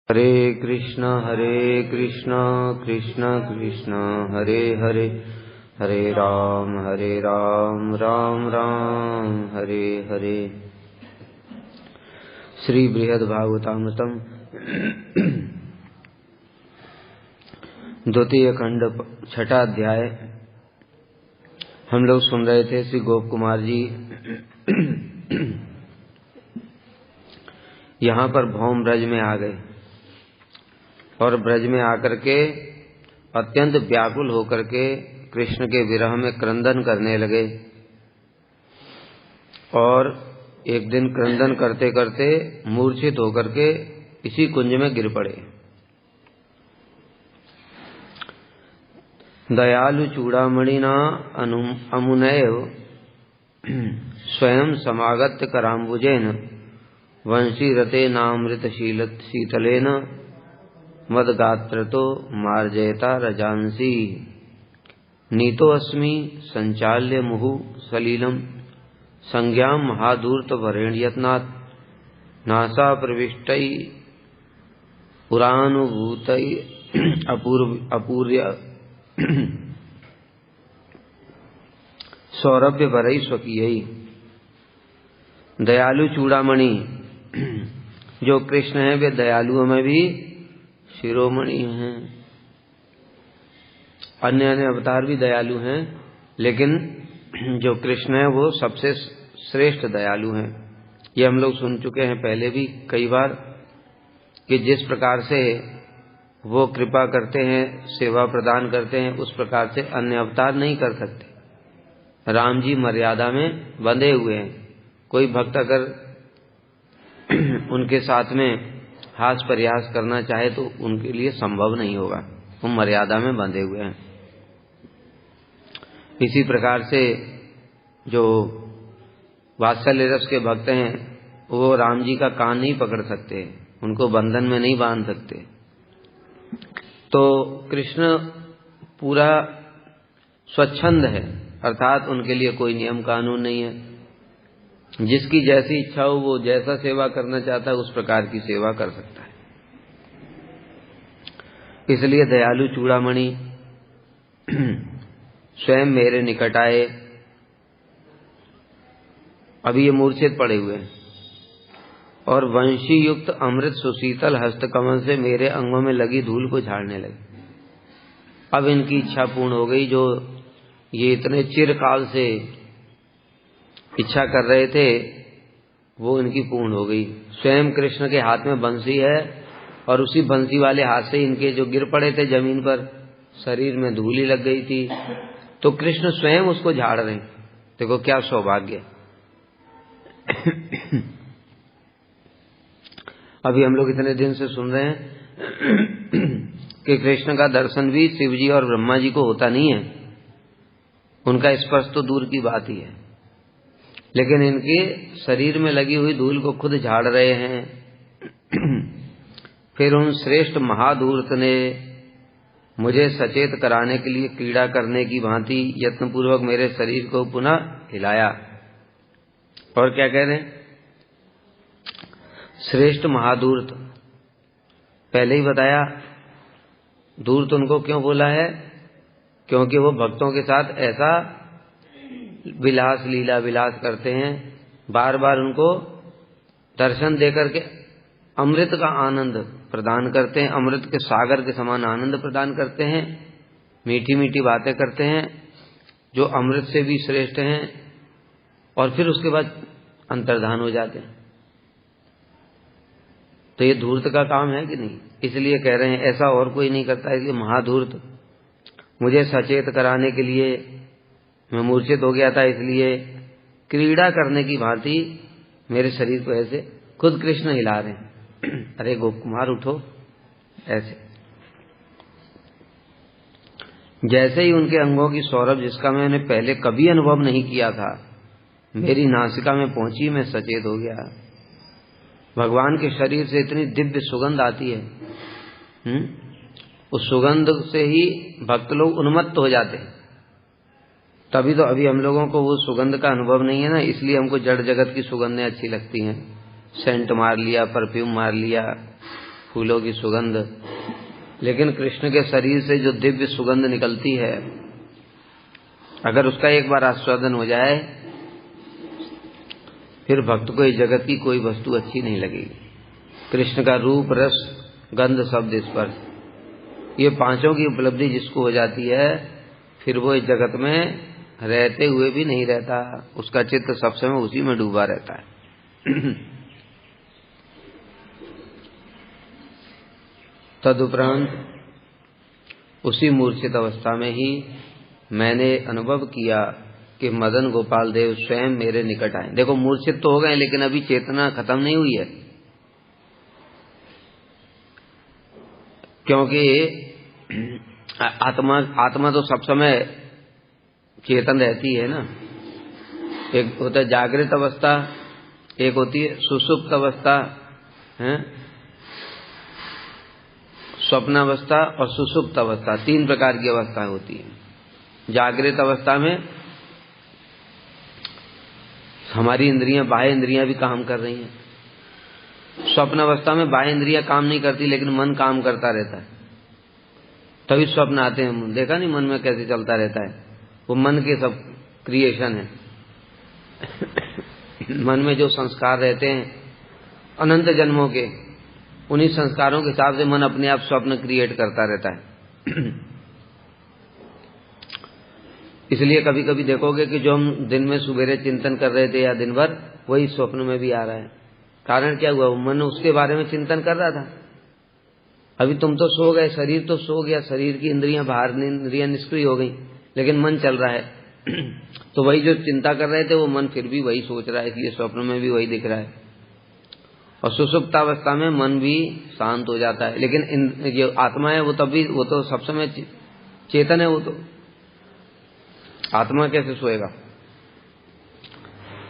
हरे कृष्णा कृष्ण कृष्ण हरे हरे, हरे राम राम राम हरे हरे। श्री बृहद भागवतामृतम द्वितीय खंड छठा अध्याय हम लोग सुन रहे थे। श्री गोप कुमार जी यहाँ पर भौम ब्रज में आ गए और ब्रज में आकर के अत्यंत व्याकुल होकर के कृष्ण के विरह में क्रंदन करने लगे। और एक दिन क्रंदन करते करते मूर्छित होकर के इसी कुंज में गिर पड़े। दयालु चूड़ामणिना अमुनैव स्वयं समागत्य कराम्बुजेन वंशीरते नामृत शीतलेन मदगात्रतो मार्जयता रजांसी नीतो अस्मि संचाल्य मुहु सलीलम संज्ञां महादूर्त वरेण्यत्नात् नासा प्रविष्टै पुरानुभूतै अपूर्य सौरभ्य वरई स्वकीयई। दयालु चूड़ामणि जो कृष्ण है वे दयालुओं में भी शिरोमणि हैं। अन्य अन्य अवतार भी दयालु हैं, लेकिन जो कृष्ण है वो सबसे श्रेष्ठ दयालु हैं। ये हम लोग सुन चुके हैं पहले भी कई बार कि जिस प्रकार से वो कृपा करते हैं, सेवा प्रदान करते हैं, उस प्रकार से अन्य अवतार नहीं कर सकते। राम जी मर्यादा में बंधे हुए हैं। कोई भक्त अगर उनके साथ में हास प्रयास करना चाहे तो उनके लिए संभव नहीं होगा, वो मर्यादा में बंधे हुए हैं। इसी प्रकार से जो वात्सल्य रस के भक्त हैं वो राम जी का कान नहीं पकड़ सकते, उनको बंधन में नहीं बांध सकते। तो कृष्ण पूरा स्वच्छंद है, अर्थात उनके लिए कोई नियम कानून नहीं है। जिसकी जैसी इच्छा हो वो जैसा सेवा करना चाहता है उस प्रकार की सेवा कर सकता है। इसलिए दयालु चूड़ामणि स्वयं मेरे निकट आए। अभी ये मूर्छित पड़े हुए हैं और वंशी युक्त अमृत सुशीतल हस्तकमल से मेरे अंगों में लगी धूल को झाड़ने लगे। अब इनकी इच्छा पूर्ण हो गई, जो ये इतने चिरकाल से इच्छा कर रहे थे वो इनकी पूर्ण हो गई। स्वयं कृष्ण के हाथ में बंसी है और उसी बंसी वाले हाथ से इनके जो गिर पड़े थे जमीन पर, शरीर में धूली लग गई थी, तो कृष्ण स्वयं उसको झाड़ रहे। देखो क्या सौभाग्य। अभी हम लोग इतने दिन से सुन रहे हैं कि कृष्ण का दर्शन भी शिव जी और ब्रह्मा जी को होता नहीं है, उनका स्पर्श तो दूर की बात ही है, लेकिन इनके शरीर में लगी हुई धूल को खुद झाड़ रहे हैं। फिर उन श्रेष्ठ महाधूर्त ने मुझे सचेत कराने के लिए क्रीड़ा करने की भांति यत्नपूर्वक मेरे शरीर को पुनः हिलाया। और क्या कह रहे हैं? श्रेष्ठ महाधूर्त, पहले ही बताया। धूर्त उनको क्यों बोला है? क्योंकि वो भक्तों के साथ ऐसा विलास लीला विलास करते हैं, बार बार उनको दर्शन देकर के अमृत का आनंद प्रदान करते हैं, अमृत के सागर के समान आनंद प्रदान करते हैं, मीठी मीठी बातें करते हैं जो अमृत से भी श्रेष्ठ हैं, और फिर उसके बाद अंतर्धान हो जाते हैं। तो ये धूर्त का काम है कि नहीं? इसलिए कह रहे हैं ऐसा और कोई नहीं करता। इसलिए महाधूर्त मुझे सचेत कराने के लिए, मैं मूर्छित हो गया था इसलिए क्रीड़ा करने की भांति मेरे शरीर को ऐसे खुद कृष्ण हिला रहे हैं। अरे गोप कुमार उठो, ऐसे। जैसे ही उनके अंगों की सौरभ, जिसका मैंने पहले कभी अनुभव नहीं किया था, मेरी नासिका में पहुंची, मैं सचेत हो गया। भगवान के शरीर से इतनी दिव्य सुगंध आती है, उस सुगंध से ही भक्त लोग उन्मत्त हो जाते हैं। तभी तो अभी हम लोगों को वो सुगंध का अनुभव नहीं है ना, इसलिए हमको जड़ जगत की सुगंधें अच्छी लगती हैं। सेंट मार लिया, परफ्यूम मार लिया, फूलों की सुगंध, लेकिन कृष्ण के शरीर से जो दिव्य सुगंध निकलती है, अगर उसका एक बार आस्वादन हो जाए फिर भक्त को इस जगत की कोई वस्तु अच्छी नहीं लगेगी। कृष्ण का रूप, रस, गंध, शब्द, स्पर्श, ये पांचों की उपलब्धि जिसको हो जाती है, फिर वो इस जगत में रहते हुए भी नहीं रहता, उसका चित्त सब समय उसी में डूबा रहता है। तदुपरांत उसी मूर्छित अवस्था में ही मैंने अनुभव किया कि मदन गोपाल देव स्वयं मेरे निकट आए। देखो, मूर्छित तो हो गए लेकिन अभी चेतना खत्म नहीं हुई है, क्योंकि आत्मा तो सब समय चेतन रहती है ना। एक होता है जागृत अवस्था, एक होती है सुषुप्त अवस्था, है स्वप्नावस्था और सुषुप्त अवस्था, तीन प्रकार की अवस्थाएं होती हैं। जागृत अवस्था में हमारी इंद्रियां, बाह्य इंद्रियां भी काम कर रही हैं। स्वप्न अवस्था में बाह्य इंद्रियां काम नहीं करती लेकिन मन काम करता रहता है, तभी स्वप्न आते हैं। देखा नहीं मन में कैसे चलता रहता है, वो मन के सब क्रिएशन है। मन में जो संस्कार रहते हैं अनंत जन्मों के, उन्हीं संस्कारों के हिसाब से मन अपने आप स्वप्न क्रिएट करता रहता है। इसलिए कभी कभी देखोगे कि जो हम दिन में सुबेरे चिंतन कर रहे थे या दिन भर, वही स्वप्न में भी आ रहा है। कारण क्या हुआ? मन उसके बारे में चिंतन कर रहा था। अभी तुम तो सो गए, शरीर तो सो गया, शरीर की इंद्रियां बाहर, इंद्रियां निष्क्रिय हो गई, लेकिन मन चल रहा है। तो वही जो चिंता कर रहे थे वो मन फिर भी वही सोच रहा है, इसलिए स्वप्न में भी वही दिख रहा है। और सुषुप्तावस्था में मन भी शांत हो जाता है, लेकिन जो आत्मा है वो तभी, वो तो सब समय चेतन है। वो तो आत्मा कैसे सोएगा?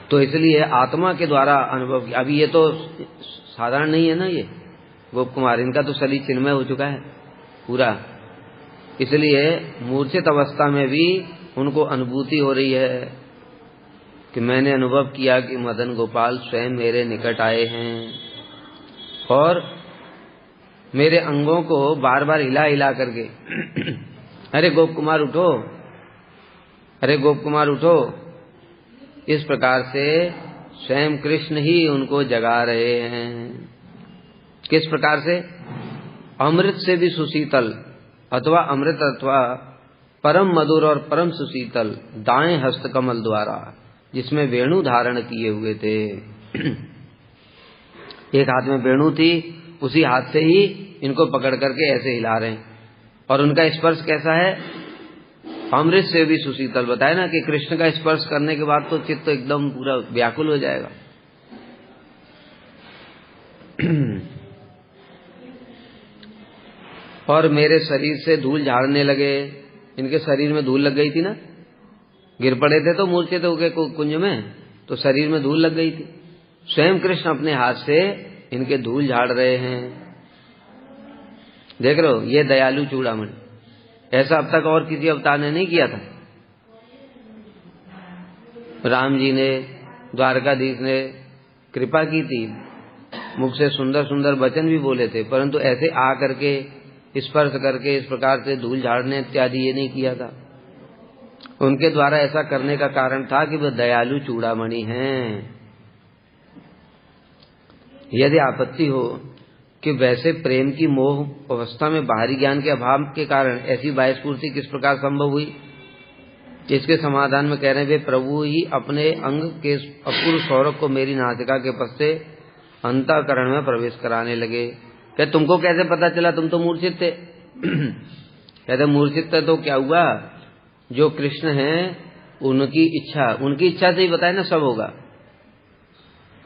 तो इसलिए आत्मा के द्वारा अनुभव किया। अभी ये तो साधारण नहीं है ना, ये गोप कुमार, इनका तो शरीर चिन्मय हो चुका है पूरा। इसलिए मूर्छित अवस्था में भी उनको अनुभूति हो रही है कि मैंने अनुभव किया कि मदन गोपाल स्वयं मेरे निकट आए हैं और मेरे अंगों को बार बार हिला हिला करके अरे गोप कुमार उठो, अरे गोप कुमार उठो, इस प्रकार से स्वयं कृष्ण ही उनको जगा रहे हैं। किस प्रकार से? अमृत से भी सुशीतल, अथवा अमृत अथवा परम मधुर और परम सुशीतल दाएं हस्त कमल द्वारा, जिसमें वेणु धारण किए हुए थे। एक हाथ में वेणु थी, उसी हाथ से ही इनको पकड़ करके ऐसे हिला रहे हैं। और उनका स्पर्श कैसा है? अमृत से भी सुशीतल। बताया ना कि कृष्ण का स्पर्श करने के बाद तो चित्त एकदम पूरा व्याकुल हो जाएगा। और मेरे शरीर से धूल झाड़ने लगे। इनके शरीर में धूल लग गई थी ना, गिर पड़े थे तो मूर्छित हो गए कुंज में, तो शरीर में धूल लग गई थी। स्वयं कृष्ण अपने हाथ से इनके धूल झाड़ रहे हैं। देख रहे हो, ये दयालु चूड़ामणि, ऐसा अब तक और किसी अवतार ने नहीं किया था। राम जी ने, द्वारकाधीश ने कृपा की थी, मुख से सुंदर सुंदर वचन भी बोले थे, परंतु ऐसे आ करके स्पर्श करके इस प्रकार से धूल झाड़ने इत्यादि ये नहीं किया था। उनके द्वारा ऐसा करने का कारण था कि वे दयालु चूड़ामणि हैं। यदि आपत्ति हो कि वैसे प्रेम की मोह अवस्था में बाहरी ज्ञान के अभाव के कारण ऐसी बाह्यस्फूर्ति किस प्रकार संभव हुई, इसके समाधान में कह रहे हैं, वे प्रभु ही अपने अंग के अपूर्व सौरभ को मेरी नासिका के पद से अंतःकरण में प्रवेश कराने लगे। कहते तुमको कैसे पता चला? तुम तो मूर्छित थे। कहते मूर्छित थे तो क्या हुआ? जो कृष्ण हैं उनकी इच्छा से ही बताया ना सब होगा।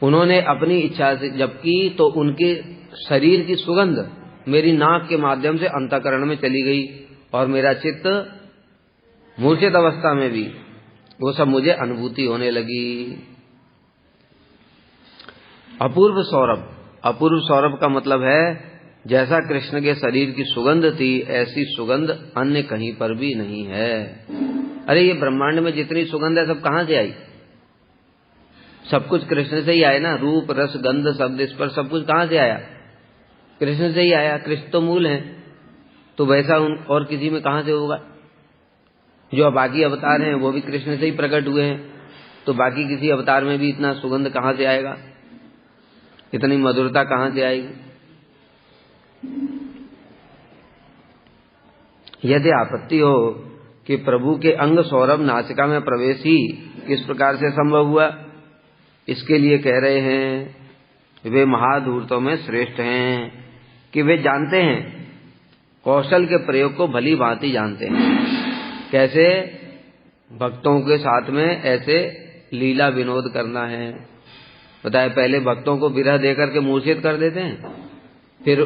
उन्होंने अपनी इच्छा से जब की तो उनके शरीर की सुगंध मेरी नाक के माध्यम से अंतःकरण में चली गई और मेरा चित्त मूर्छित अवस्था में भी वो सब मुझे अनुभूति होने लगी। अपूर्व सौरभ, अपूर्व सौरभ का मतलब है जैसा कृष्ण के शरीर की सुगंध थी ऐसी सुगंध अन्य कहीं पर भी नहीं है। अरे ये ब्रह्मांड में जितनी सुगंध है सब कहां से आई? सब कुछ कृष्ण से ही आया ना। रूप, रस, गंध, शब्द, स्पर्श सब कुछ कहां से आया? कृष्ण से ही आया, कृष्ण तो मूल है, तो वैसा और किसी में कहां से होगा? जो बाकी अवतार हैं वो भी कृष्ण से ही प्रकट हुए हैं, तो बाकी किसी अवतार में भी इतना सुगंध कहां से आएगा, इतनी मधुरता कहां से आएगी? यदि आपत्ति हो कि प्रभु के अंग सौरभ नासिका में प्रवेश ही किस प्रकार से संभव हुआ, इसके लिए कह रहे हैं वे महाधूर्तों में श्रेष्ठ हैं कि वे जानते हैं, कौशल के प्रयोग को भली भांति जानते हैं। कैसे? भक्तों के साथ में ऐसे लीला विनोद करना है। बताए, पहले भक्तों को विरह देकर के मूर्छित कर देते हैं, फिर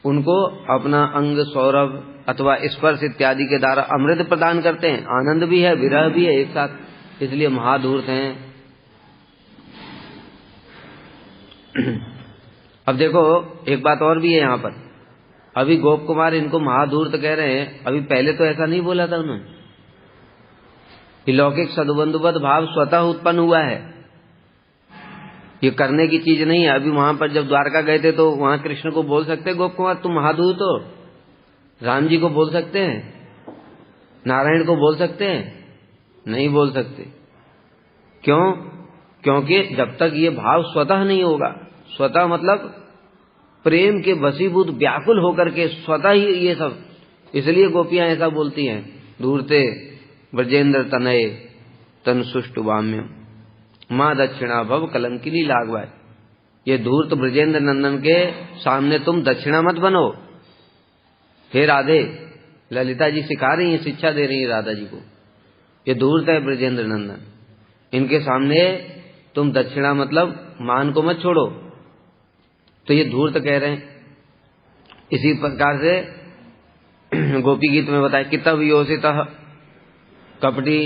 उनको अपना अंग सौरभ अथवा स्पर्श इत्यादि के द्वारा अमृत प्रदान करते हैं। आनंद भी है, विरह भी है एक साथ, इसलिए महाधूर्त हैं। अब देखो, एक बात और भी है यहाँ पर। अभी गोप कुमार इनको महाधूर्त कह रहे हैं, अभी पहले तो ऐसा नहीं बोला था उन्होंने। लौकिक सद्बंधुवत भाव स्वतः उत्पन्न हुआ है, ये करने की चीज नहीं है। अभी वहां पर जब द्वारका गए थे तो वहां कृष्ण को बोल सकते गोप कुमार तुम महाधूर्त हो, राम जी को बोल सकते हैं, नारायण को बोल सकते हैं? नहीं बोल सकते। क्यों? क्योंकि जब तक ये भाव स्वतः नहीं होगा, स्वतः मतलब प्रेम के वशीभूत व्याकुल होकर के स्वतः ही ये सब, इसलिए गोपियां ऐसा बोलती हैं, धूर्ते ब्रजेंद्र तनये तन सुष्टु वाम्यम माँ दक्षिणा भव कलंकिनी लागवाय। ये धूर्त ब्रजेंद्र नंदन के सामने तुम दक्षिणा मत बनो। हे राधे, ललिता जी सिखा रही हैं, शिक्षा दे रही हैं राधा जी को। ये धूर्त है ब्रजेंद्र नंदन, इनके सामने तुम दक्षिणा मतलब मान को मत छोड़ो, तो ये धूर्त कह रहे हैं। इसी प्रकार से गोपी गीत में बताया कितव योषितः कपटी,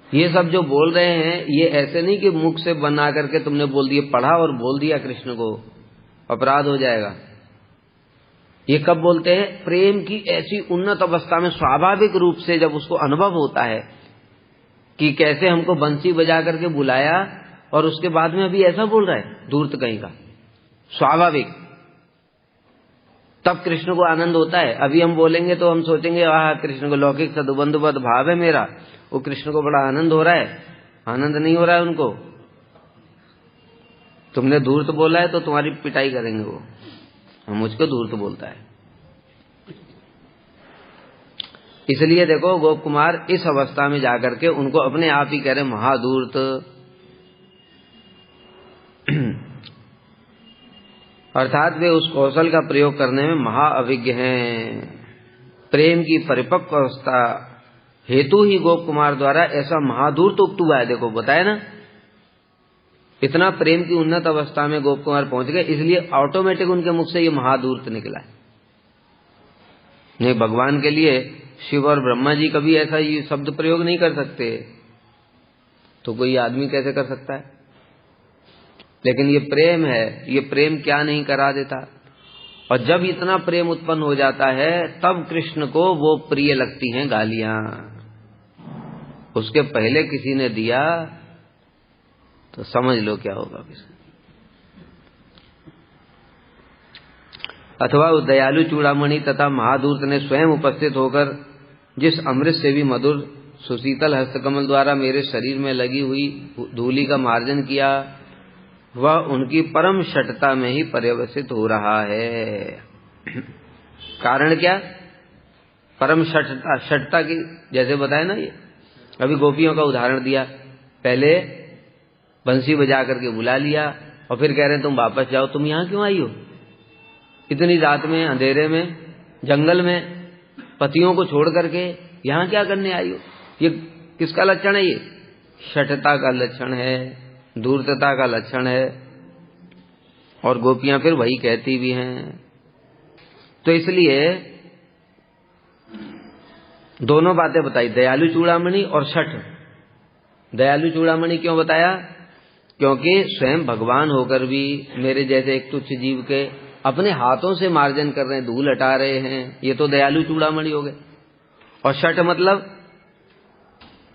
ये सब जो बोल रहे हैं ये ऐसे नहीं कि मुख से बना करके तुमने बोल दिया, पढ़ा और बोल दिया कृष्ण को, अपराध हो जाएगा। ये कब बोलते हैं? प्रेम की ऐसी उन्नत अवस्था में स्वाभाविक रूप से जब उसको अनुभव होता है कि कैसे हमको बंसी बजा करके बुलाया और उसके बाद में अभी ऐसा बोल रहा है, धूर्त कहीं का, स्वाभाविक, तब कृष्ण को आनंद होता है। अभी हम बोलेंगे तो हम सोचेंगे आह कृष्ण को लौकिक सद्बंधुवत भाव है मेरा, वो कृष्ण को बड़ा आनंद हो रहा है। आनंद नहीं हो रहा है उनको। तुमने धूर्त बोला है तो तुम्हारी पिटाई करेंगे वो, हम मुझको धूर्त बोलता है। इसलिए देखो गोप कुमार इस अवस्था में जाकर के उनको अपने आप ही कह रहे महाधूर्त, अर्थात वे उस कौशल का प्रयोग करने में महाअभिज्ञ हैं। प्रेम की परिपक्व अवस्था हेतु ही गोप कुमार द्वारा ऐसा महाधूर्त उक्त हुआ है। देखो बताया ना, इतना प्रेम की उन्नत अवस्था में गोप कुमार पहुंच गए, इसलिए ऑटोमेटिक उनके मुख से ये महाधूर्त निकला है। नहीं, भगवान के लिए शिव और ब्रह्मा जी कभी ऐसा ये शब्द प्रयोग नहीं कर सकते, तो कोई आदमी कैसे कर सकता है? लेकिन ये प्रेम है, ये प्रेम क्या नहीं करा देता। और जब इतना प्रेम उत्पन्न हो जाता है तब कृष्ण को वो प्रिय लगती हैं गालियां। उसके पहले किसी ने दिया तो समझ लो क्या होगा। अथवा उस दयालु चूड़ामणि तथा महाधूर्त ने स्वयं उपस्थित होकर जिस अमृत से भी मधुर सुशीतल हस्तकमल द्वारा मेरे शरीर में लगी हुई धूलि का मार्जन किया, वह उनकी परम शठता में ही पर्यवसित हो रहा है। कारण क्या? परम शठता, शठता की, जैसे बताया ना, ये अभी गोपियों का उदाहरण दिया, पहले बंसी बजा करके बुला लिया और फिर कह रहे हैं तुम वापस जाओ। तुम यहाँ क्यों आई हो इतनी रात में, अंधेरे में, जंगल में, पतियों को छोड़ करके यहाँ क्या करने आई हो? ये किसका लक्षण है? ये शठता का लक्षण है, धूर्तता का लक्षण है। और गोपियां फिर वही कहती भी हैं। तो इसलिए दोनों बातें बताई, दयालु चूड़ामणि और शठ। दयालु चूड़ामणि क्यों बताया? क्योंकि स्वयं भगवान होकर भी मेरे जैसे एक तुच्छ जीव के अपने हाथों से मार्जन कर रहे हैं, धूल हटा रहे हैं, ये तो दयालु चूड़ामणि हो गए। और शठ मतलब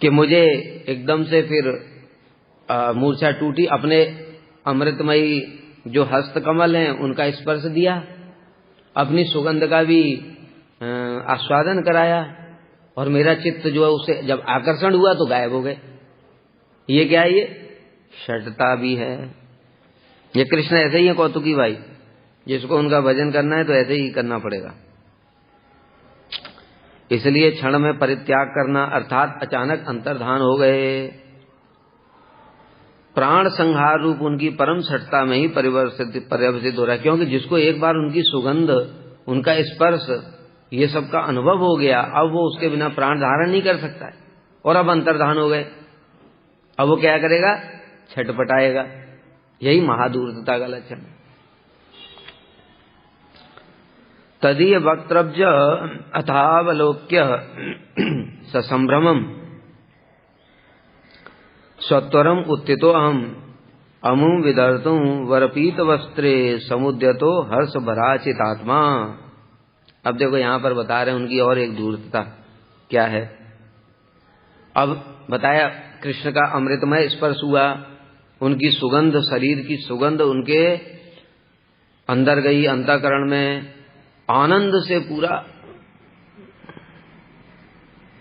कि मुझे एकदम से फिर मूर्छा टूटी, अपने अमृतमयी जो हस्त कमल हैं उनका स्पर्श दिया, अपनी सुगंध का भी आस्वादन कराया, और मेरा चित्त जो है उसे जब आकर्षण हुआ तो गायब हो गए। ये क्या है? ये षटता भी है। ये कृष्ण ऐसे ही है कौतुकी भाई, जिसको उनका भजन करना है तो ऐसे ही करना पड़ेगा। इसलिए क्षण में परित्याग करना अर्थात अचानक अंतर्धान हो गए। प्राण संहार रूप उनकी परम सटता में ही परिवर्तित हो रहा है, क्योंकि जिसको एक बार उनकी सुगंध, उनका स्पर्श, ये सब का अनुभव हो गया, अब वो उसके बिना प्राण धारण नहीं कर सकता है, और अब अंतर्धान हो गए। अब वो क्या करेगा? छटपटाएगा। यही महादूरता का लक्षण है। तदीय वक्त्रब्ज अथावलोक्य ससंभ्रमम् सत्वरम उत्थितो अहम अमुम विदर्तुं वरपीत वस्त्रे समुद्यतो हर्ष भराचित आत्मा। अब देखो यहां पर बता रहे हैं उनकी और एक दूरता क्या है। अब बताया कृष्ण का अमृतमय स्पर्श हुआ, उनकी सुगंध, शरीर की सुगंध उनके अंदर गई, अंतःकरण में आनंद से पूरा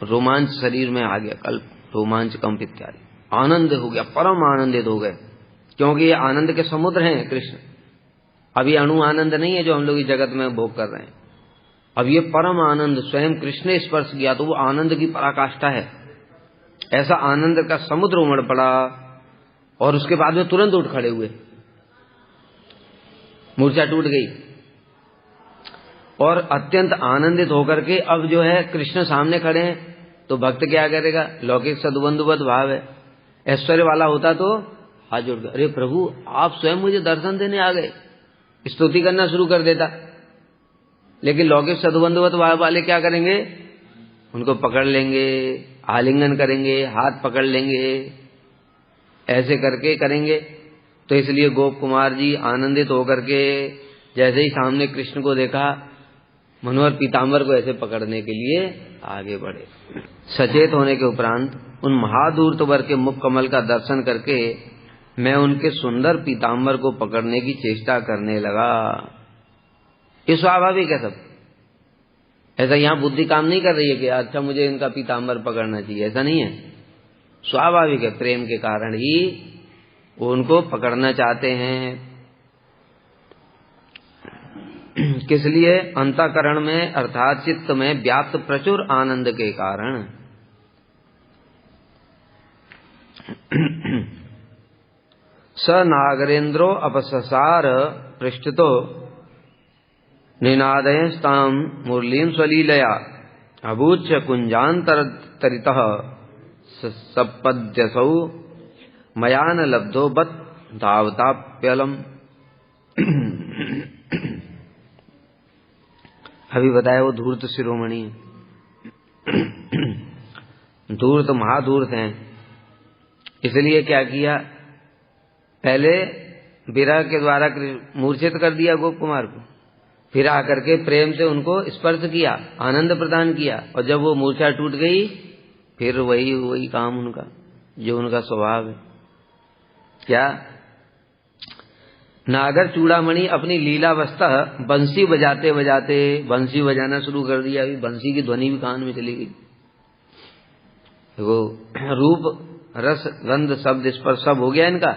रोमांच शरीर में आ गया, कल्प रोमांच कंपित इत्यादि आनंद हो गया, परम आनंदित हो गए, क्योंकि ये आनंद के समुद्र हैं कृष्ण। अब ये अणु आनंद नहीं है जो हम लोग इस जगत में भोग कर रहे हैं। अब ये परम आनंद स्वयं कृष्ण ने स्पर्श किया तो वो आनंद की पराकाष्ठा है। ऐसा आनंद का समुद्र उमड़ पड़ा, और उसके बाद में तुरंत उठ खड़े हुए, मूर्छा टूट गई, और अत्यंत आनंदित होकर के अब जो है कृष्ण सामने खड़े हैं, तो भक्त क्या करेगा? लौकिक सद्बंधुवत भाव है। ऐश्वर्य वाला होता तो हाथ जोड़ कर, अरे प्रभु आप स्वयं मुझे दर्शन देने आ गए, स्तुति करना शुरू कर देता। लेकिन लौकिक सद्बंधुवत भाव वाले क्या करेंगे? उनको पकड़ लेंगे, आलिंगन करेंगे, हाथ पकड़ लेंगे, ऐसे करके करेंगे। तो इसलिए गोप कुमार जी आनंदित होकर के जैसे ही सामने कृष्ण को देखा, मनोहर पीताम्बर को ऐसे पकड़ने के लिए आगे बढ़े। सचेत होने के उपरांत उन महाधूर्त वर के मुख कमल का दर्शन करके मैं उनके सुंदर पीताम्बर को पकड़ने की चेष्टा करने लगा। ये स्वाभाविक है सब। ऐसा यहाँ बुद्धि काम नहीं कर रही है कि अच्छा मुझे इनका पीताम्बर पकड़ना चाहिए, ऐसा नहीं है। स्वाभाविक है, प्रेम के कारण ही वो उनको पकड़ना चाहते हैं। किस लिए? अंतःकरण में अर्थात चित्त में व्याप्त प्रचुर आनंद के कारण। स नागरेन्द्रो अपससार पृष्ठतो निनादयस्ताम मुरलीं स्वलीलया अभूच्य कुंजांतरितः सपद्यसौ मया न लब्धो बत धावताप्यलम। अभी बताया वो धूर्त शिरोमणि है, धूर्त महाधूर्त हैं। इसलिए क्या किया? पहले विरह के द्वारा मूर्छित कर दिया गोप कुमार को, फिर आकर के प्रेम से उनको स्पर्श किया, आनंद प्रदान किया, और जब वो मूर्छा टूट गई फिर वही काम उनका जो उनका स्वभाव है। क्या? नागर चूड़ामणि अपनी लीलावस्था बंसी बजाते बजाते बंसी बजाना शुरू कर दिया। अभी बंसी की ध्वनि भी कान में चली गई। वो रूप रस गंध शब्द स्पर्श सब हो गया इनका,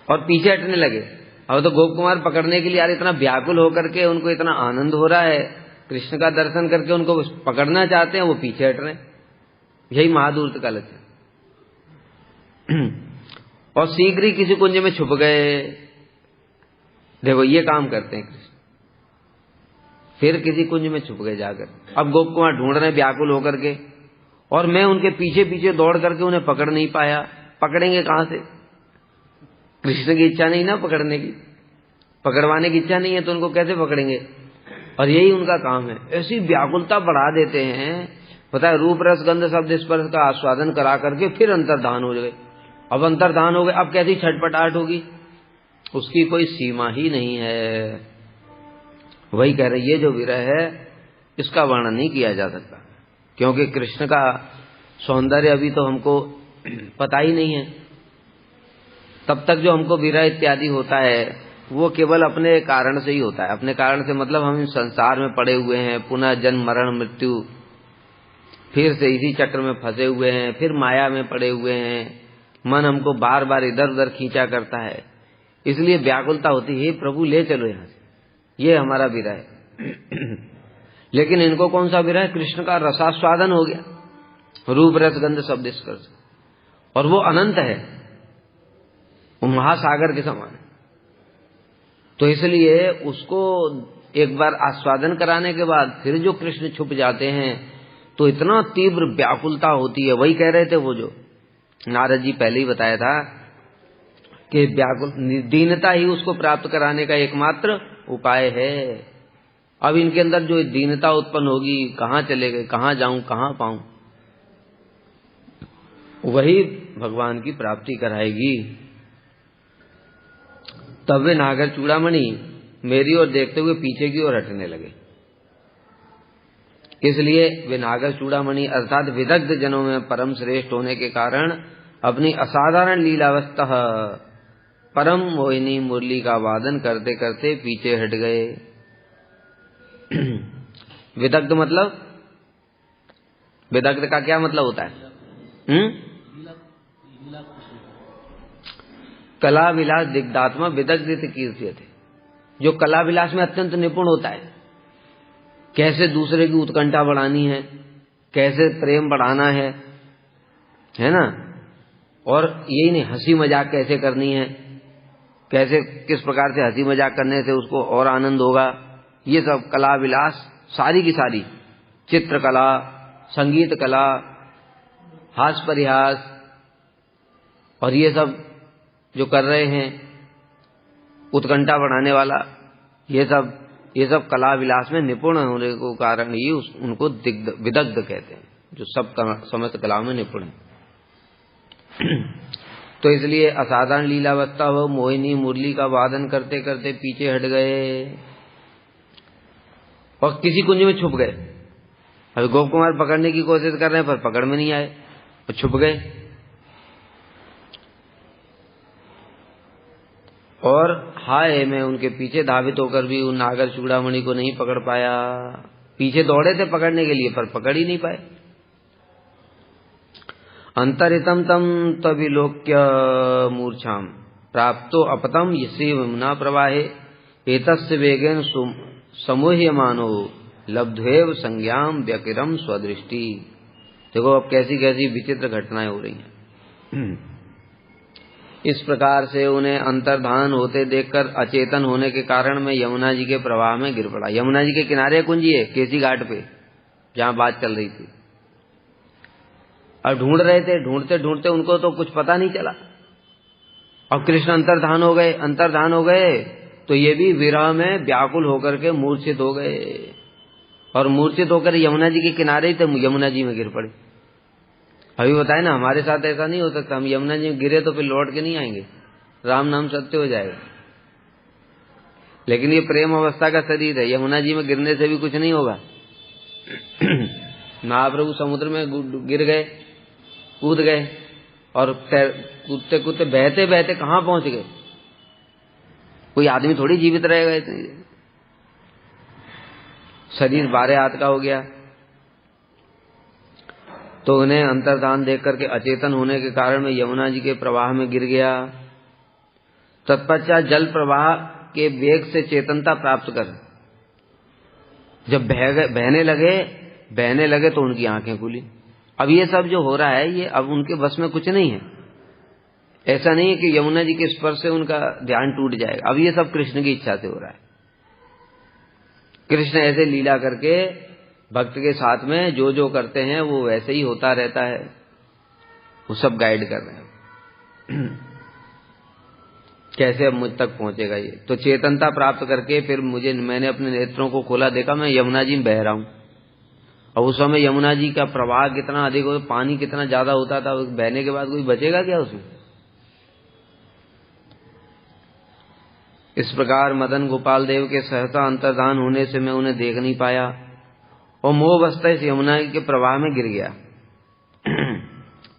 और पीछे हटने लगे। अब तो गोप कुमार पकड़ने के लिए यार इतना व्याकुल होकर के, उनको इतना आनंद हो रहा है, कृष्ण का दर्शन करके उनको पकड़ना चाहते हैं, वो पीछे हट रहे हैं। यही महाधूर्त का लक्षण। और शीघ्र ही किसी कुंज में छुप गए। देखो ये काम करते हैं कृष्ण, फिर किसी कुंज में छुप गए जाकर। अब गोप कुमार ढूंढ रहे हैं व्याकुल होकर के, और मैं उनके पीछे पीछे दौड़ करके उन्हें पकड़ नहीं पाया। पकड़ेंगे कहां से? कृष्ण की इच्छा नहीं ना पकड़ने की, पकड़वाने की इच्छा नहीं है तो उनको कैसे पकड़ेंगे? और यही उनका काम है, ऐसी व्याकुलता बढ़ा देते हैं। पता है, रूप रस गंध शब्द स्पर्श का आस्वादन करा करके फिर अंतर्धान हो गए। अब अंतर्धान हो गए, अब कैसी छटपटाहट होगी, उसकी कोई सीमा ही नहीं है। वही कह रही है जो विरह है इसका वर्णन नहीं किया जा सकता, क्योंकि कृष्ण का सौंदर्य अभी तो हमको पता ही नहीं है। तब तक जो हमको विरह इत्यादि होता है वो केवल अपने कारण से ही होता है। अपने कारण से मतलब हम संसार में पड़े हुए हैं, पुनः जन्म मरण मृत्यु, फिर से इसी चक्र में फंसे हुए हैं, फिर माया में पड़े हुए हैं, मन हमको बार बार इधर उधर खींचा करता है, इसलिए व्याकुलता होती है, प्रभु ले चलो यहाँ से, ये हमारा विरह है। लेकिन इनको कौन सा विरह है? कृष्ण का रसास्वादन हो गया, रूप रस गंध शब्द स्पर्श, और वो अनंत है, वो महासागर के समान। तो इसलिए उसको एक बार आस्वादन कराने के बाद फिर जो कृष्ण छुप जाते हैं तो इतना तीव्र व्याकुलता होती है। वही कह रहे थे वो जो नारद जी पहले ही बताया था कि व्याकुल दीनता ही उसको प्राप्त कराने का एकमात्र उपाय है। अब इनके अंदर जो दीनता उत्पन्न होगी, कहाँ चले गए, कहाँ जाऊं, कहाँ पाऊं, वही भगवान की प्राप्ति कराएगी। तब वे नागर चूड़ामणि मेरी ओर देखते हुए पीछे की ओर हटने लगे। इसलिए वे नागर चूड़ामणि अर्थात विदग्ध जनों में परम श्रेष्ठ होने के कारण अपनी असाधारण लीलावस्था परम मोहिनी मुरली का वादन करते करते पीछे हट गए। विदग्ध मतलब, विदग्ध का क्या मतलब होता है? कला विलास दिग्धात्मा विदग्ध कीर्तियत है, जो कला विलास में अत्यंत निपुण होता है। कैसे दूसरे की उत्कंठा बढ़ानी है, कैसे प्रेम बढ़ाना है ना, और यही नहीं, हंसी मजाक कैसे करनी है, कैसे किस प्रकार से हंसी मजाक करने से उसको और आनंद होगा, ये सब कला विलास सारी की सारी, चित्रकला, संगीत कला, हास्य परिहास, और ये सब जो कर रहे हैं उत्कंठा बढ़ाने वाला, ये सब कला विलास में निपुण होने को कारण ही उनको विदग्ध कहते हैं, जो सब समस्त कलाओं में निपुण है। तो इसलिए असाधारण लीलावस्था हो, मोहिनी मुरली का वादन करते करते पीछे हट गए और किसी कुंज में छुप गए। अभी गोप कुमार पकड़ने की कोशिश कर रहे हैं पर पकड़ में नहीं आए, तो छुप गए। और हाय, मैं उनके पीछे धावित होकर भी उन नागर चूड़ामणि को नहीं पकड़ पाया। पीछे दौड़े थे पकड़ने के लिए पर पकड़ ही नहीं पाए। अंतरितम तम तविलोक्य मूर्छाम प्राप्तो अपतम यसी यमुना प्रवाहे एतस्य वेगेन समूह्यमानो लब्ध्वेव संज्ञाम व्यकिरम स्वदृष्टि। देखो अब कैसी कैसी विचित्र घटनाएं हो रही हैं। इस प्रकार से उन्हें अंतर्धान होते देखकर अचेतन होने के कारण मैं यमुना जी के प्रवाह में गिर पड़ा। यमुना जी के किनारे कुंजी है, केसी घाट पे, जहां बात चल रही थी। और ढूंढ रहे थे, ढूंढते ढूंढते उनको तो कुछ पता नहीं चला। और कृष्ण अंतर्धान हो गए तो ये भी विरह में व्याकुल होकर के मूर्छित हो गए, और मूर्छित होकर यमुना जी के किनारे ही थे, यमुना जी में गिर पड़े। अभी बताए ना, हमारे साथ ऐसा नहीं हो सकता, हम यमुना जी में गिरे तो फिर लौट के नहीं आएंगे, राम नाम सत्य हो जाएगा। लेकिन ये प्रेम अवस्था का शरीर है, यमुना जी में गिरने से भी कुछ नहीं होगा। महाप्रभु समुद्र में गिर गए, कूद गए, और कूदते कूदते बहते बहते कहाँ पहुंच गए। कोई आदमी थोड़ी जीवित रहेगा इतनी, शरीर 12 हाथ का हो गया। तो उन्हें अंतर्धान देख करके अचेतन होने के कारण मैं यमुना जी के प्रवाह में गिर गया। तत्पश्चात जल प्रवाह के वेग से चेतनता प्राप्त कर जब बहने लगे तो उनकी आंखें खुली। अब ये सब जो हो रहा है ये अब उनके बस में कुछ नहीं है। ऐसा नहीं है कि यमुना जी के स्पर्श से उनका ध्यान टूट जाएगा। अब ये सब कृष्ण की इच्छा से हो रहा है। कृष्ण ऐसे लीला करके भक्त के साथ में जो जो करते हैं वो वैसे ही होता रहता है, वो सब गाइड कर रहे हैं। कैसे अब मुझ तक पहुंचेगा ये। तो चेतनता प्राप्त करके फिर मैंने अपने नेत्रों को खोला, देखा मैं यमुना जी में बह रहा हूं। और उस समय यमुना जी का प्रवाह कितना अधिक हो, पानी कितना ज्यादा होता था, बहने के बाद कोई बचेगा क्या उसमें। इस प्रकार मदन गोपाल देव के सहसा अंतर्धान होने से मैं उन्हें देख नहीं पाया और मोहवस्था इस यमुना के प्रवाह में गिर गया।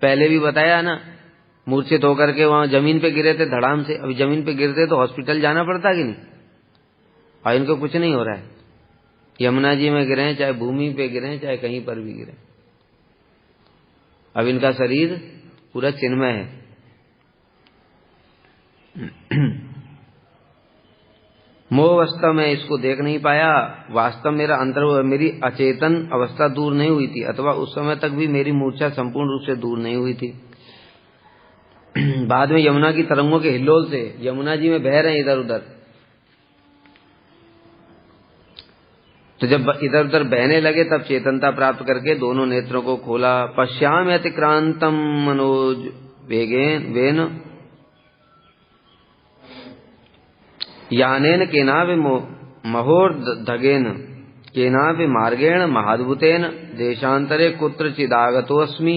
पहले भी बताया ना मूर्छित होकर के वहां जमीन पे गिरे थे धड़ाम से। अभी जमीन पे गिरते तो हॉस्पिटल जाना पड़ता कि नहीं, और इनको कुछ नहीं हो रहा है। यमुना जी में गिरे, चाहे भूमि पे गिरे, चाहे कहीं पर भी गिरे, अब इनका शरीर पूरा चिन्मय है। मोहवस्था में इसको देख नहीं पाया। वास्तव मेरी अचेतन अवस्था दूर नहीं हुई थी, अथवा उस समय तक भी मेरी मूर्छा संपूर्ण रूप से दूर नहीं हुई थी। बाद में यमुना की तरंगों के हिल्लोल से यमुना जी में बह रहे हैं इधर उधर, तो जब इधर उधर बहने लगे तब चेतनता प्राप्त करके दोनों नेत्रों को खोला। पश्यामि अतिक्रांतम मनोज वेन यानेन केनापि महोर्धगेन केनापि मार्गेण महाद्भुतेन देशांतरे कुत्रचिदागतोऽस्मि।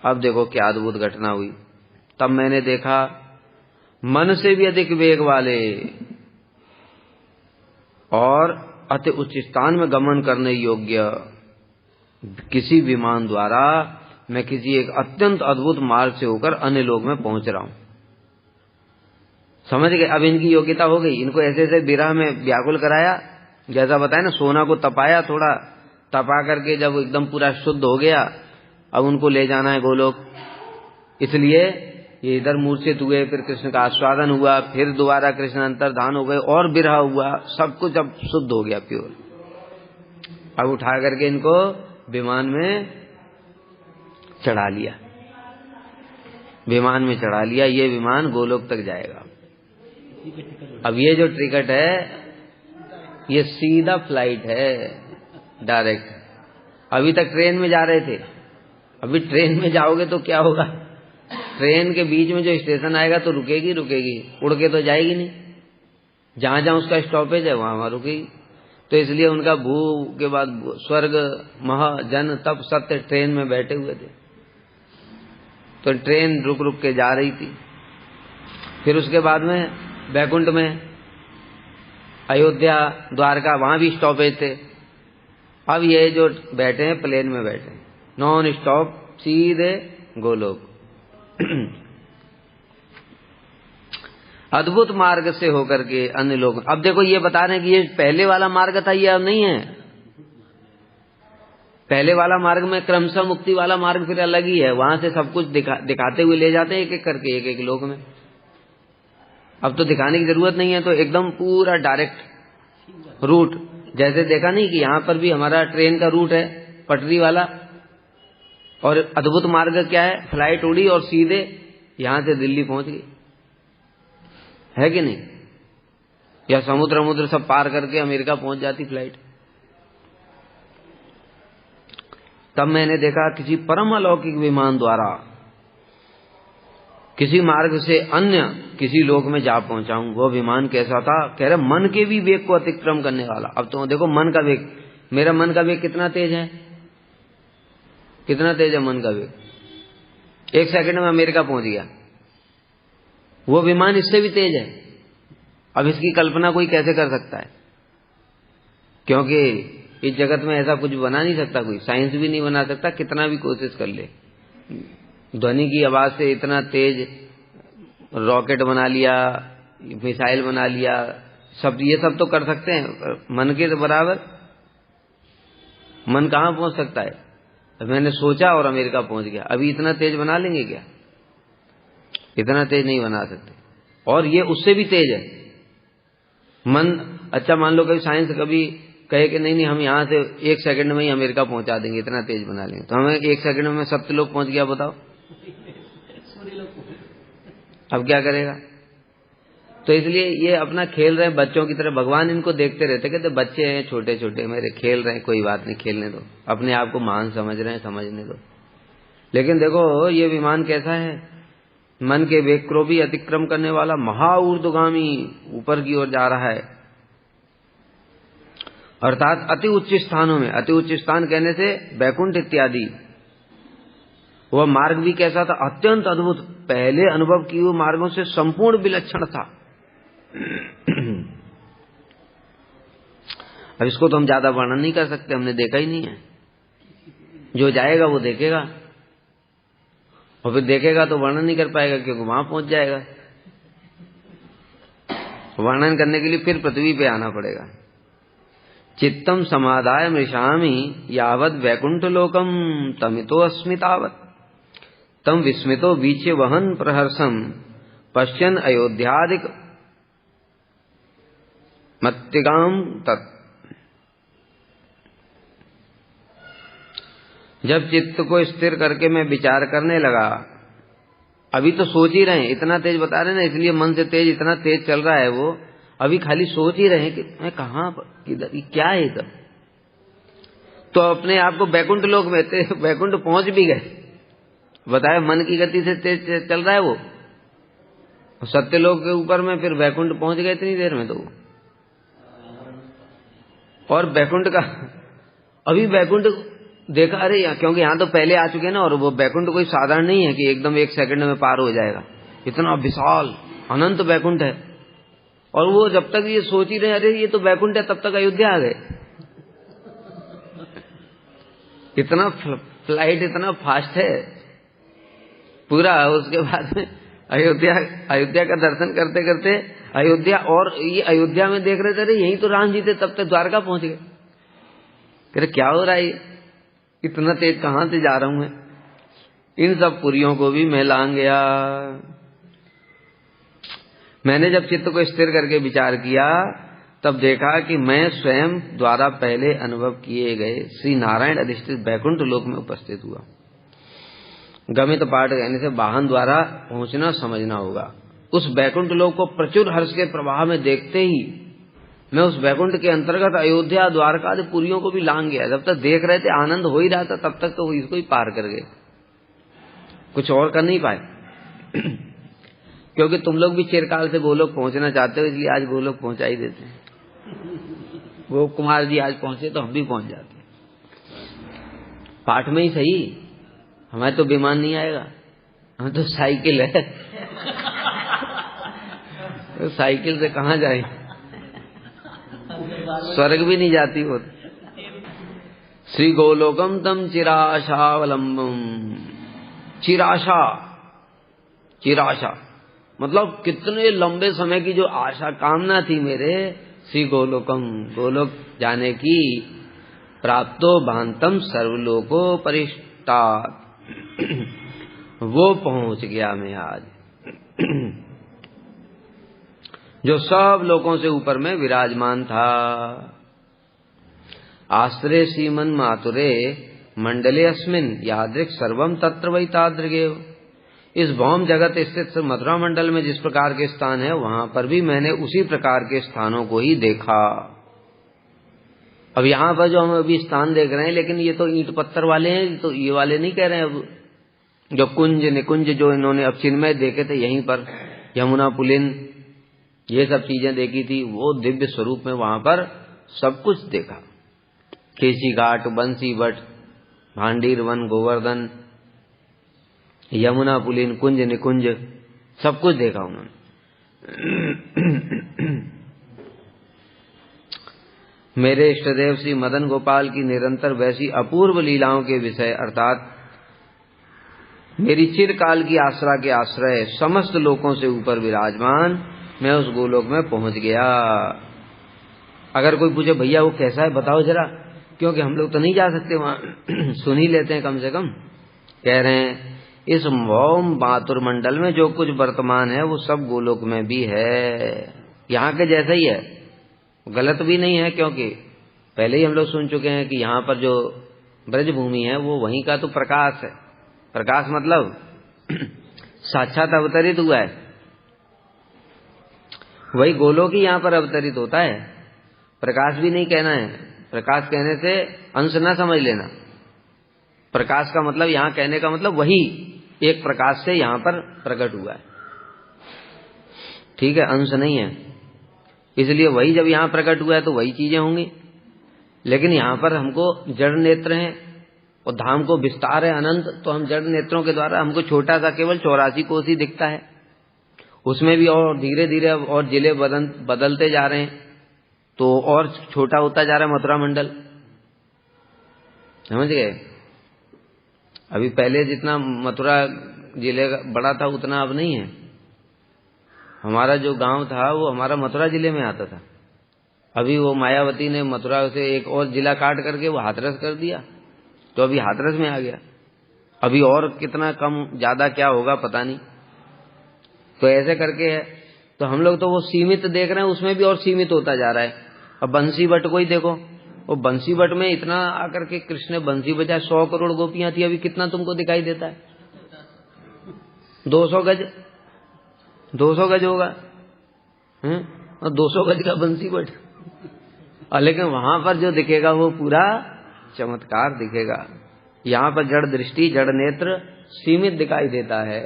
अब देखो क्या अद्भुत घटना हुई। तब मैंने देखा मन से भी अधिक वेग वाले और अति उच्च स्थान में गमन करने योग्य किसी विमान द्वारा मैं किसी एक अत्यंत अद्भुत मार्ग से होकर अन्य लोक में पहुंच रहा हूं। समझ गए? अब इनकी योग्यता हो गई। इनको ऐसे ऐसे विरह में व्याकुल कराया, जैसा बताया ना, सोना को तपाया, थोड़ा तपा करके जब एकदम पूरा शुद्ध हो गया, अब उनको ले जाना है गोलोक। इसलिए ये इधर मूर्छित हुए, फिर कृष्ण का आस्वादन हुआ, फिर दोबारा कृष्ण अंतर्धान हो गए और विरह हुआ, सब कुछ अब शुद्ध हो गया, प्योर। अब उठा करके इनको विमान में चढ़ा लिया, विमान में चढ़ा लिया। ये विमान गोलोक तक जाएगा। अब ये जो टिकट है ये सीधा फ्लाइट है, डायरेक्ट। अभी तक ट्रेन में जा रहे थे, अभी ट्रेन में जाओगे तो क्या होगा, ट्रेन के बीच में जो स्टेशन आएगा तो रुकेगी, उड़ के तो जाएगी नहीं। जहां जहां उसका स्टॉपेज है वहां वहां रुकेगी। तो इसलिए उनका भू के बाद स्वर्ग मह जन तप सत्य ट्रेन में बैठे हुए थे। तो ट्रेन रुक रुक के जा रही थी। फिर उसके बाद में बैकुंठ में, अयोध्या, द्वारका, वहां भी स्टॉपेज थे। अब ये जो बैठे हैं प्लेन में बैठे, नॉन स्टॉप, सीधे गोलोक। अद्भुत मार्ग से होकर के अन्य लोग। अब देखो ये बता रहे हैं कि ये पहले वाला मार्ग था, ये अब नहीं है। पहले वाला मार्ग में क्रमशः मुक्ति वाला मार्ग फिर अलग ही है, वहां से सब कुछ दिखाते हुए ले जाते हैं एक एक करके, एक एक लोक में। अब तो दिखाने की जरूरत नहीं है, तो एकदम पूरा डायरेक्ट रूट। जैसे देखा नहीं कि यहां पर भी हमारा ट्रेन का रूट है पटरी वाला, और अद्भुत मार्ग क्या है, फ्लाइट उड़ी और सीधे यहां से दिल्ली पहुंच गई, है कि नहीं? या समुद्र सब पार करके अमेरिका पहुंच जाती फ्लाइट। तब मैंने देखा किसी परम अलौकिक विमान द्वारा किसी मार्ग से अन्य किसी लोक में जा पहुंचा हूं। वो विमान कैसा था? कह रहे मन के भी वेग को अतिक्रम करने वाला। अब तो देखो मन का वेग, मेरा मन का वेग कितना तेज है, कितना तेज है मन का वेग। 1 सेकंड में अमेरिका पहुंच गया। वो विमान इससे भी तेज है। अब इसकी कल्पना कोई कैसे कर सकता है? क्योंकि इस जगत में ऐसा कुछ बना नहीं सकता, कोई साइंस भी नहीं बना सकता, कितना भी कोशिश कर ले। ध्वनि की आवाज से इतना तेज रॉकेट बना लिया, मिसाइल बना लिया, सब ये सब तो कर सकते हैं, मन के बराबर मन कहां पहुंच सकता है? मैंने सोचा और अमेरिका पहुंच गया। अभी इतना तेज बना लेंगे क्या? इतना तेज नहीं बना सकते। और ये उससे भी तेज है मन। अच्छा मान लो कभी साइंस कभी कहे कि नहीं हम यहां से 1 सेकंड में ही अमेरिका पहुंचा देंगे, इतना तेज बना लेंगे, तो हमें 1 सेकंड में सत्यलोक पहुंच गया, बताओ अब क्या करेगा? तो इसलिए ये अपना खेल रहे हैं बच्चों की तरह। भगवान इनको देखते रहते, कहते बच्चे हैं छोटे छोटे मेरे, खेल रहे हैं, कोई बात नहीं, खेलने दो, अपने आप को महान समझ रहे हैं, समझने दो। लेकिन देखो ये विमान कैसा है, मन के वेग को भी अतिक्रम करने वाला, महाऊर्ध्वगामी, ऊपर की ओर जा रहा है। अर्थात अति उच्च स्थानों में, अति उच्च स्थान कहने से बैकुंठ इत्यादि। वह मार्ग भी कैसा था? अत्यंत अद्भुत, पहले अनुभव किए हुए मार्गों से संपूर्ण विलक्षण था। अब इसको तो हम ज्यादा वर्णन नहीं कर सकते, हमने देखा ही नहीं है। जो जाएगा वो देखेगा। और फिर देखेगा तो वर्णन नहीं कर पाएगा, क्योंकि वहां पहुंच जाएगा। वर्णन करने के लिए फिर पृथ्वी पे आना पड़ेगा। चित्तम समादाय मृषामि यावद वैकुंठ लोकम तमितो अस्मितावत तम विस्मितो वीच्य वहन प्रहर्षम पश्यन अयोध्यादिक मत्तिगाम तत्। जब चित्त को स्थिर करके मैं विचार करने लगा, अभी तो सोच ही रहे हैं, इतना तेज बता रहे हैं ना, इसलिए मन से तेज इतना तेज चल रहा है वो, अभी खाली सोच ही रहे हैं कि मैं कहाँ किधर क्या है इधर। तो अपने आप को बैकुंठ लोक में थे, बैकुंठ पहुंच भी गए। बताया मन की गति से तेज चल रहा है वो, सत्य लोक के ऊपर में फिर बैकुंठ पहुंच गए इतनी देर में। तो और बैकुंठ का अभी बैकुंठ देखा, अरे क्योंकि यहाँ तो पहले आ चुके हैं ना, और वो बैकुंठ कोई साधारण नहीं है कि एकदम 1 सेकंड में पार हो जाएगा। इतना विशाल अनंत बैकुंठ है। और वो जब तक ये सोच ही रहे अरे ये तो बैकुंठ है, तब तक अयोध्या आ गए। इतना फ्लाइट इतना फास्ट है पूरा। उसके बाद में अयोध्या का दर्शन करते करते अयोध्या, और ये अयोध्या में देख रहे थे अरे यही तो राम जी थे, तब तक द्वारका पहुंच गए। कह रहे क्या हो रहा है, इतना तेज कहां से जा रहा हूं मैं। इन सब पुरियों को भी मैं लांग गया। मैंने जब चित्त को स्थिर करके विचार किया, तब देखा कि मैं स्वयं द्वारा पहले अनुभव किए गए श्री नारायण अधिष्ठित बैकुंठ लोक में उपस्थित हुआ। गमित पाठ कहने से वाहन द्वारा पहुंचना समझना होगा। उस बैकुंठ लोक को प्रचुर हर्ष के प्रवाह में देखते ही मैं उस बैकुंठ के अंतर्गत अयोध्या, द्वारका आदि पुरियों को भी लांग गया। जब तक देख रहे थे आनंद हो ही रहा था, तब तक तो इसको ही पार कर गए, कुछ और कर नहीं पाए। क्योंकि तुम लोग भी चिरकाल से गोलोक पहुंचना चाहते हो, इसलिए आज गोलोक पहुंचा ही देते हैं। वो कुमार जी आज पहुंचे तो हम भी पहुंच जाते हैं, पाठ में ही सही। हमें तो विमान नहीं आएगा, हमें तो साइकिल है। तो साइकिल से कहां जाए, स्वर्ग भी नहीं जाती वो। श्री गोलोकम तम चिराशावलंबम। चिराशा, चिराशा मतलब कितने लंबे समय की जो आशा कामना थी मेरे, श्री गोलोकम गोलोक जाने की, प्राप्तो भांतम सर्वलोको परिष्टात्। वो पहुंच गया मैं आज, जो सब लोगों से ऊपर में विराजमान था। आश्रय श्रीमन मातुरे मंडले अस्मिन यादृक् सर्वम तत्र वै तादृगेव। इस भौम जगत स्थित मथुरा मंडल में जिस प्रकार के स्थान है, वहां पर भी मैंने उसी प्रकार के स्थानों को ही देखा। अब यहाँ पर जो हम अभी स्थान देख रहे हैं, लेकिन ये तो ईंट पत्थर वाले हैं, तो ये वाले नहीं कह रहे हैं। अब जो कुंज निकुंज जो इन्होंने अब चिन्मय देखे थे यहीं पर, यमुना पुलिन, ये सब चीजें देखी थी, वो दिव्य स्वरूप में वहां पर सब कुछ देखा। केसी घाट, बंसी बट, भांडीर वन, गोवर्धन, यमुना पुलिन, कुंज निकुंज, सब कुछ देखा उन्होंने। मेरे इष्टदेव श्री मदन गोपाल की निरंतर वैसी अपूर्व लीलाओं के विषय अर्थात मेरी चिरकाल की आसरा के आश्रय समस्त लोकों से ऊपर विराजमान मैं उस गोलोक में पहुंच गया। अगर कोई पूछे भैया वो कैसा है बताओ जरा, क्योंकि हम लोग तो नहीं जा सकते वहां, सुन ही लेते हैं कम से कम। कह रहे हैं इस भौम बातुर मंडल में जो कुछ वर्तमान है वो सब गोलोक में भी है, यहाँ के जैसा ही है, गलत भी नहीं है। क्योंकि पहले ही हम लोग सुन चुके हैं कि यहाँ पर जो ब्रज भूमि है वो वहीं का तो प्रकाश है। प्रकाश मतलब साक्षात अवतरित हुआ है, वही गोलोक ही यहाँ पर अवतरित होता है। प्रकाश भी नहीं कहना है, प्रकाश कहने से अंश ना समझ लेना। प्रकाश का मतलब यहाँ कहने का मतलब वही एक प्रकाश से यहाँ पर प्रकट हुआ है, ठीक है, अंश नहीं है। इसलिए वही जब यहाँ प्रकट हुआ है तो वही चीजें होंगी। लेकिन यहाँ पर हमको जड़ नेत्र हैं और धाम को विस्तार है अनंत, तो हम जड़ नेत्रों के द्वारा हमको छोटा सा केवल 84 कोस ही दिखता है। उसमें भी और धीरे धीरे और जिले बदलते जा रहे हैं, तो और छोटा होता जा रहा है मथुरा मंडल, समझ गए। अभी पहले जितना मथुरा जिले का बड़ा था उतना अब नहीं है। हमारा जो गांव था वो हमारा मथुरा जिले में आता था। अभी वो मायावती ने मथुरा से एक और जिला काट करके वो हाथरस कर दिया, तो अभी हाथरस में आ गया। अभी और कितना कम ज्यादा क्या होगा पता नहीं। तो ऐसे करके है। तो हम लोग तो वो सीमित देख रहे हैं, उसमें भी और सीमित होता जा रहा है। अब बंसी बट को ही देखो, वो बंसी बट में इतना आकर के कृष्ण ने बंसी बजाया, 100 करोड़ गोपियां थी, अभी कितना तुमको दिखाई देता है? 200 गज, 200 गज होगा, और 200 गज का बंसी बट। लेकिन वहां पर जो दिखेगा वो पूरा चमत्कार दिखेगा। यहाँ पर जड़ दृष्टि, जड़ नेत्र सीमित दिखाई देता है।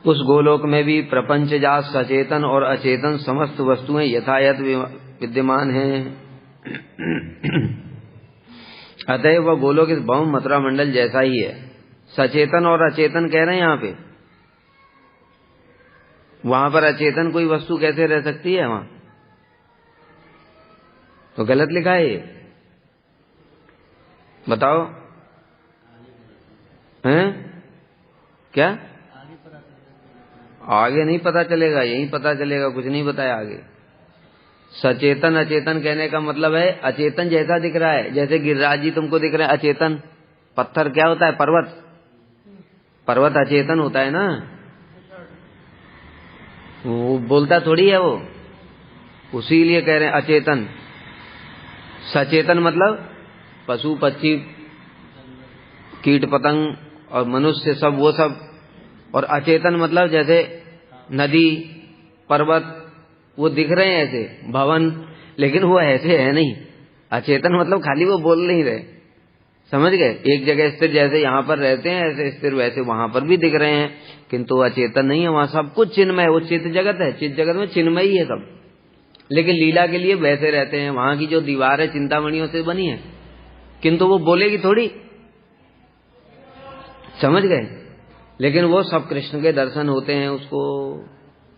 उस गोलोक में भी प्रपंच जात सचेतन और अचेतन समस्त वस्तुएं यथायथ विद्यमान हैं। अतः वह गोलोक इस भौम मथुरा मंडल जैसा ही है। सचेतन और अचेतन कह रहे हैं यहाँ पे। वहां पर अचेतन कोई वस्तु कैसे रह सकती है? वहां तो गलत लिखा है ये, बताओ हैं? क्या आगे नहीं पता चलेगा, यही पता चलेगा, कुछ नहीं बताया आगे। सचेतन अचेतन कहने का मतलब है अचेतन जैसा दिख रहा है, जैसे गिरिराज जी तुमको दिख रहे हैं अचेतन। पत्थर क्या होता है? पर्वत, पर्वत अचेतन होता है ना, वो बोलता थोड़ी है वो, उसी लिए कह रहे हैं अचेतन। सचेतन मतलब पशु पक्षी कीट पतंग और मनुष्य सब, वो सब। और अचेतन मतलब जैसे नदी पर्वत वो दिख रहे हैं ऐसे, भवन, लेकिन वो ऐसे है नहीं। अचेतन मतलब खाली वो बोल नहीं रहे, समझ गए? एक जगह स्थिर, जैसे यहाँ पर रहते हैं ऐसे स्थिर, वैसे वहां पर भी दिख रहे हैं, किंतु अचेतन नहीं है। वहां सब कुछ चिन्मय है, वो चित्त जगत है, चित्त जगत में चिन्मय ही है सब, लेकिन लीला के लिए वैसे रहते हैं। वहां की जो दीवार है चिंतामणियों से बनी है, किंतु वो बोलेगी थोड़ी, समझ गए? लेकिन वो सब कृष्ण के दर्शन होते हैं, उसको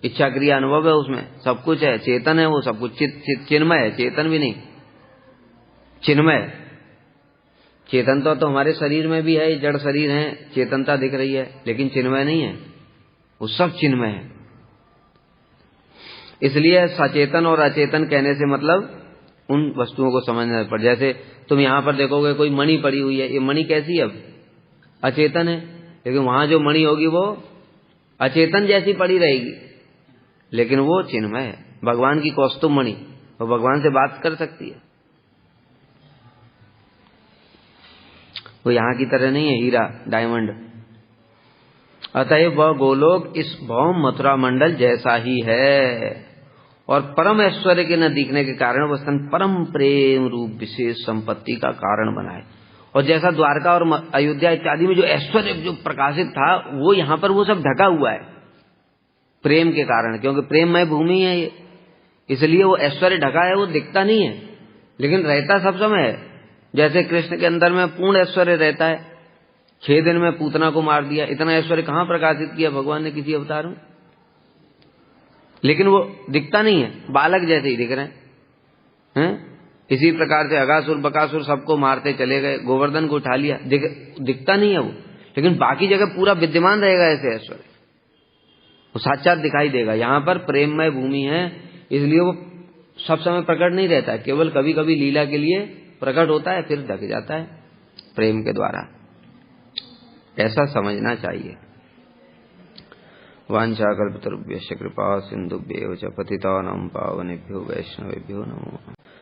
इच्छा क्रिया अनुभव है, उसमें सब कुछ है, चेतन है वो सब कुछ, चिन्मय है, चेतन भी नहीं, चिन्मय। चेतन तो हमारे शरीर में भी है, जड़ शरीर है, चेतनता दिख रही है, लेकिन चिन्मय नहीं है, वो सब चिन्मय है। इसलिए सचेतन और अचेतन कहने से मतलब उन वस्तुओं को समझना पड़। जैसे तुम यहाँ पर देखोगे कोई मणि पड़ी हुई है, ये मणि कैसी है? अब अचेतन है, लेकिन वहां जो मणि होगी वो अचेतन जैसी पड़ी रहेगी, लेकिन वो चिन्मय है। भगवान की कौस्तुभ मणि, वो भगवान से बात कर सकती है, वो यहाँ की तरह नहीं है हीरा डायमंड। अतएव वह गोलोक इस भौम मथुरा मंडल जैसा ही है, और परम ऐश्वर्य के न दिखने के कारण वह स्तन परम प्रेम रूप विशेष संपत्ति का कारण बना है। और जैसा द्वारका और अयोध्या इत्यादि में जो ऐश्वर्य जो प्रकाशित था, वो यहाँ पर वो सब ढका हुआ है प्रेम के कारण, क्योंकि प्रेममय भूमि है ये, इसलिए वो ऐश्वर्य ढका है, वो दिखता नहीं है, लेकिन रहता सब समय है। जैसे कृष्ण के अंदर में पूर्ण ऐश्वर्य रहता है, 6 दिन में पूतना को मार दिया, इतना ऐश्वर्य कहाँ प्रकाशित किया भगवान ने किसी अवतार में? लेकिन वो दिखता नहीं है, बालक जैसे ही दिख रहे हैं। इसी प्रकार से अगासुर बकासुर सबको मारते चले गए, गोवर्धन को उठा लिया, दिखता नहीं है वो, लेकिन बाकी जगह पूरा विद्यमान रहेगा ऐसे ऐश्वर्य, वो साक्षात दिखाई देगा। यहाँ पर प्रेममय भूमि है, इसलिए वो सब समय प्रकट नहीं रहता है, केवल कभी कभी लीला के लिए प्रकट होता है, फिर ढक जाता है प्रेम के द्वारा। ऐसा समझना चाहिए। वांछाकल्पतरुभ्यश्च कृपा सिन्धुभ्यैव च पतितानां पावनेभ्यो वैष्णवेभ्यो नमो नमः।